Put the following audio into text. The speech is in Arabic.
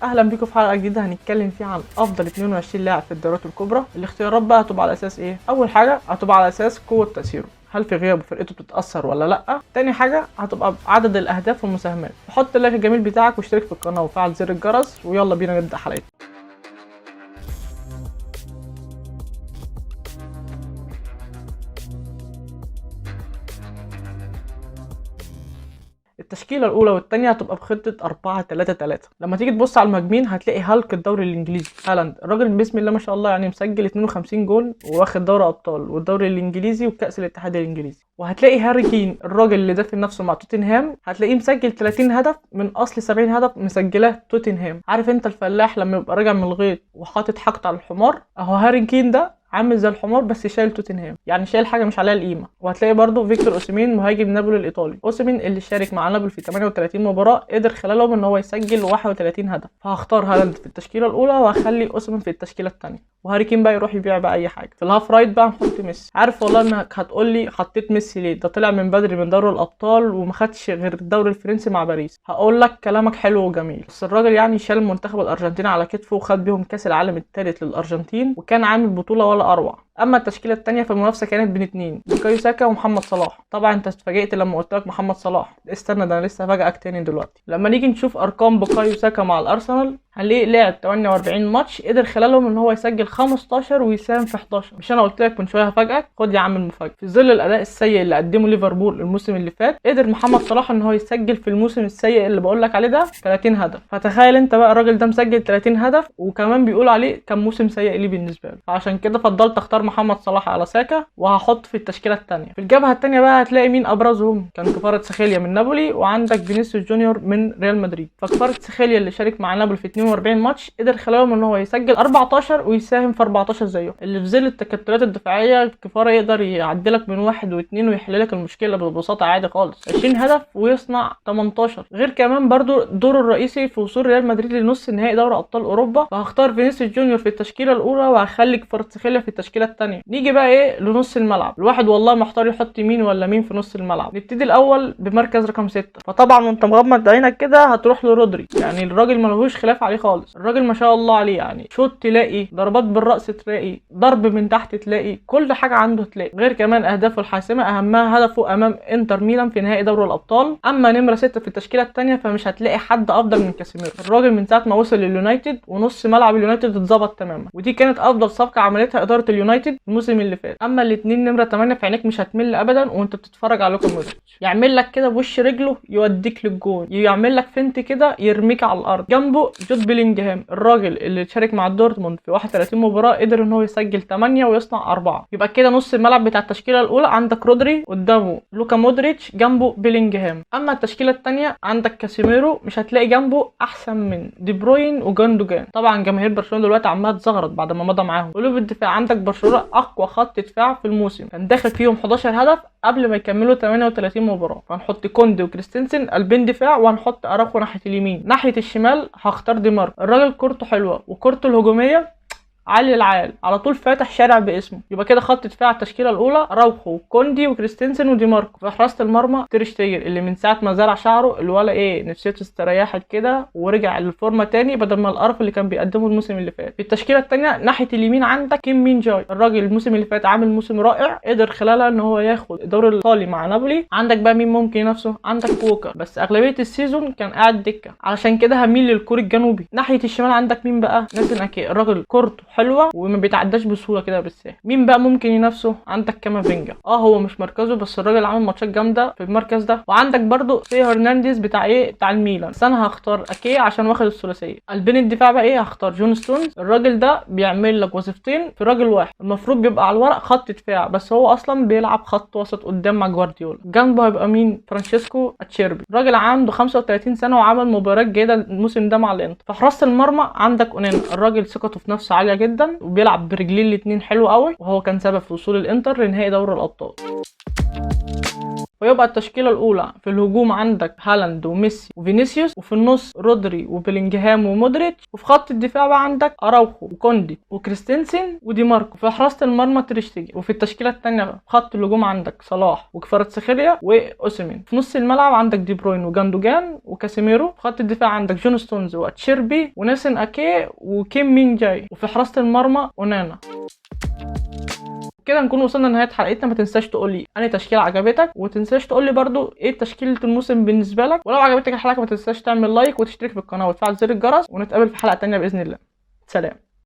اهلا بيكم في حلقه جديده هنتكلم فيها عن افضل 22 لاعب في الدوريات الكبرى. الاختيارات بقى هتبقى على اساس ايه؟ اول حاجه هتبقى على اساس قوه تاثيره، هل في غيابه فرقته بتتاثر ولا لا. تاني حاجه هتبقى عدد الاهداف والمساهمات. حط اللايك الجميل بتاعك واشترك في القناه وفعل زر الجرس، ويلا بينا نبدا حلقتنا. التشكيله الاولى والثانيه هتبقى بخطه 4-3-3. لما تيجي تبص على المهاجمين هتلاقي هالك الدوري الانجليزي هالاند، الراجل بسم الله ما شاء الله يعني مسجل 52 جول واخد دوري ابطال والدوري الانجليزي وكاس الاتحاد الانجليزي. وهتلاقي هاري كين الراجل اللي دافن نفسه مع توتنهام، هتلاقيه مسجل 30 هدف من اصل 70 هدف مسجلاه توتنهام. عارف انت الفلاح لما يبقى راجع من الغيط وحاطط حاجته على الحمار؟ اهو هاري كين ده عامل زي الحمار بس شايل توتنهام، يعني شايل حاجه مش عليها القيمه. وهتلاقي برضو فيكتور اوسيمين مهاجم نابولي الايطالي، اوسيمين اللي شارك مع نابولي في 38 مباراه قدر خلالهم ان هو يسجل 31 هدف. فهختار هالاند في التشكيله الاولى وهخلي اوسيمين في التشكيله الثانيه، وهاري كين بقى يروح يبيع بقى اي حاجه. في الهاف رايت بقى نحط ميسي. عارف والله انك هتقول لي حطيت ميسي ليه؟ ده طلع من بدري من دوري الابطال وما خدش غير الدوري الفرنسي مع باريس. هقول لك كلامك حلو وجميل، بس الراجل يعني شال منتخب الارجنتين على كتفه وخد بيهم كاس العالم الثالث للارجنتين وكان عامل بطوله ولا اروع. اما التشكيله الثانيه فالمنافسه كانت بين اتنين، بوكايو ساكا ومحمد صلاح. طبعا انت اتفاجئت لما قلت لك محمد صلاح، استنى ده انا لسه هفاجئك تاني دلوقتي. لما نيجي نشوف ارقام بوكايو ساكا مع الارسنال هنلاقيه لعب 48 ماتش قدر خلالهم ان هو يسجل 15 ويساهم في 11. مش انا قلت لك من شويه هفاجئك؟ خد يا عم المفاجاه. في ظل الاداء السيء اللي قدمه ليفربول الموسم اللي فات قدر محمد صلاح ان هو يسجل في الموسم السيء اللي بقول لك عليه ده 30 هدف. فتخيل انت بقى الراجل ده مسجل 30 هدف وكمان بيقول عليه كان موسم سيء ليه بالنسبه له. فعشان كده فضلت اختار محمد صلاح على ساكا وهحط في التشكيله الثانيه. في الجبهه الثانيه بقى هتلاقي مين ابرزهم؟ كان كفاره سخيليا من نابولي وعندك فينيسيوس جونيور من ريال مدريد. فكفاره سخيليا اللي شارك مع نابولي في 42 ماتش قدر خلالهم ان هو يسجل 14 ويساهم في 14 زيه. اللي في ظل التكتلات الدفاعيه كفاره يقدر يعدلك من 1 و2 ويحل لك المشكله ببساطه عادي خالص. 20 هدف ويصنع 18. غير كمان برضو دوره الرئيسي في وصول ريال مدريد لنص نهائي دوري ابطال اوروبا. فهختار فينيسيوس جونيور في التشكيله الاولى وهخلي كفاره سخيليا في التشكيله الثانيه. نيجي بقى ايه لنص الملعب. الواحد والله محتار يحط مين ولا مين في نص الملعب. نبتدي الاول بمركز رقم 6. فطبعا وانت مغمض عينك كده هتروح لرودري، يعني الراجل ملهوش خلاف عليه خالص. الراجل ما شاء الله عليه، يعني شوط تلاقي، ضربات بالراس تلاقي، ضرب من تحت تلاقي، كل حاجه عنده تلاقي. غير كمان اهدافه الحاسمه اهمها هدفه امام انتر ميلان في نهائي دوري الابطال. اما نمره 6 في التشكيله الثانيه فمش هتلاقي حد افضل من كاسيميرو. الراجل من ساعه ما وصل لليونايتد ونص ملعب اليونايتد اتظبط تماما، ودي كانت افضل صفقه عملتها اداره اليونايتد الموسم اللي فات. اما الاثنين نمره 8 في عينيك مش هتمل ابدا وانت بتتفرج على لوكا مودريتش. يعمل لك كده بوش رجله يوديك للجون، يعمل لك فنت كده يرميك على الارض. جنبه جود بيلينجهام الراجل اللي شارك مع دورتموند في 31 مباراه قدر ان هو يسجل 8 ويصنع 4. يبقى كده نص الملعب بتاع التشكيله الاولى عندك رودري، قدامه لوكا مودريتش، جنبه بيلينجهام. اما التشكيله الثانيه عندك كاسيميرو، مش هتلاقي جنبه احسن من دي بروين وجاندوجان. طبعا جماهير برشلونه دلوقتي عماله تزغرط بعد ما مضى معاهم. قلوب الدفاع عندك برشلونه اقوى خط دفاع في الموسم، كان داخل فيهم 11 هدف قبل ما يكملوا 38 مباراه. فهنحط كوندي وكريستنسن قلبين دفاع، وهنحط اراخو ناحيه اليمين. ناحيه الشمال هختار دي ماركو، الراجل كورته حلوه وكورته الهجوميه علي العال على طول فاتح شارع باسمه. يبقى كده خط دفاع التشكيله الاولى اراوخو وكوندي وكريستنسن ودي ماركو. في حراسه المرمى تير شتيجن اللي من ساعه ما زرع شعره الولا ايه نفسيته استريحت كده ورجع للفورمه تاني بدل ما القرف اللي كان بيقدمه الموسم اللي فات. في التشكيله الثانيه ناحيه اليمين عندك كيم مين جاي، الراجل الموسم اللي فات عامل موسم رائع قدر خلالها ان هو ياخد الدوري الايطالي مع نابولي. عندك بقى مين ممكن ينافسه؟ عندك ووكر، بس اغلبيه السيزون كان قاعد دكه، علشان كده هميل للكوري الجنوبي. ناحيه الشمال عندك مين بقى؟ ناتان اكي، الراجل كورته حلوه وما بيتعداش بسهوله كده بالسهل. مين بقى ممكن ينافسه؟ عندك كامافينجا، هو مش مركزه بس الراجل عامل ماتشات جامده في المركز ده. وعندك برضو ثيو هرنانديز بتاع ايه؟ بتاع الميلان. بس انا هختار اكي عشان واخد الثلاثيه. قلبين الدفاع بقى ايه؟ هختار جون ستونز، الراجل ده بيعمل لك وظيفتين في راجل واحد. المفروض بيبقى على الورق خط دفاع بس هو اصلا بيلعب خط وسط قدام مع جوارديولا. جنبه هيبقى مين؟ فرانشيسكو اتشيربي، الراجل عنده 35 سنه وعمل مباريات جيده الموسم ده مع الانتر. في حراسه المرمى عندك اونانا، الراجل ثقته في نفسه عاليه جدا وبيلعب برجلين الاثنين حلو قوي، وهو كان سبب في وصول الانتر لنهائي دوري الابطال. ويبقى التشكيلة الأولى في الهجوم عندك هالاند وميسي وفينيسيوس، وفي النص رودري وبيلينجهام ومودريتش، وفي خط الدفاع بقى عندك أراوخو وكوندي وكريستنسن ودي ماركو، في حراسة المرمى تريشتيجن، وفي التشكيلة التانية في خط الهجوم عندك صلاح وكفاراتسخيليا وأوسيمين، في نص الملعب عندك دي بروين وجاندوجان وكاسيميرو، في خط الدفاع عندك جون ستونز واتشيربي وناسن أكي وكيم مين جاي، وفي حراسة المرمى أونانا. كده نكون وصلنا لنهايه حلقتنا. ما تنساش تقول لي انهي تشكيله عجبتك، وما تنساش تقول لي برده ايه تشكيله الموسم بالنسبه لك، ولو عجبتك الحلقه ما تنساش تعمل لايك وتشترك في القناه وتفعل زر الجرس، ونتقابل في حلقه تانية باذن الله. سلام.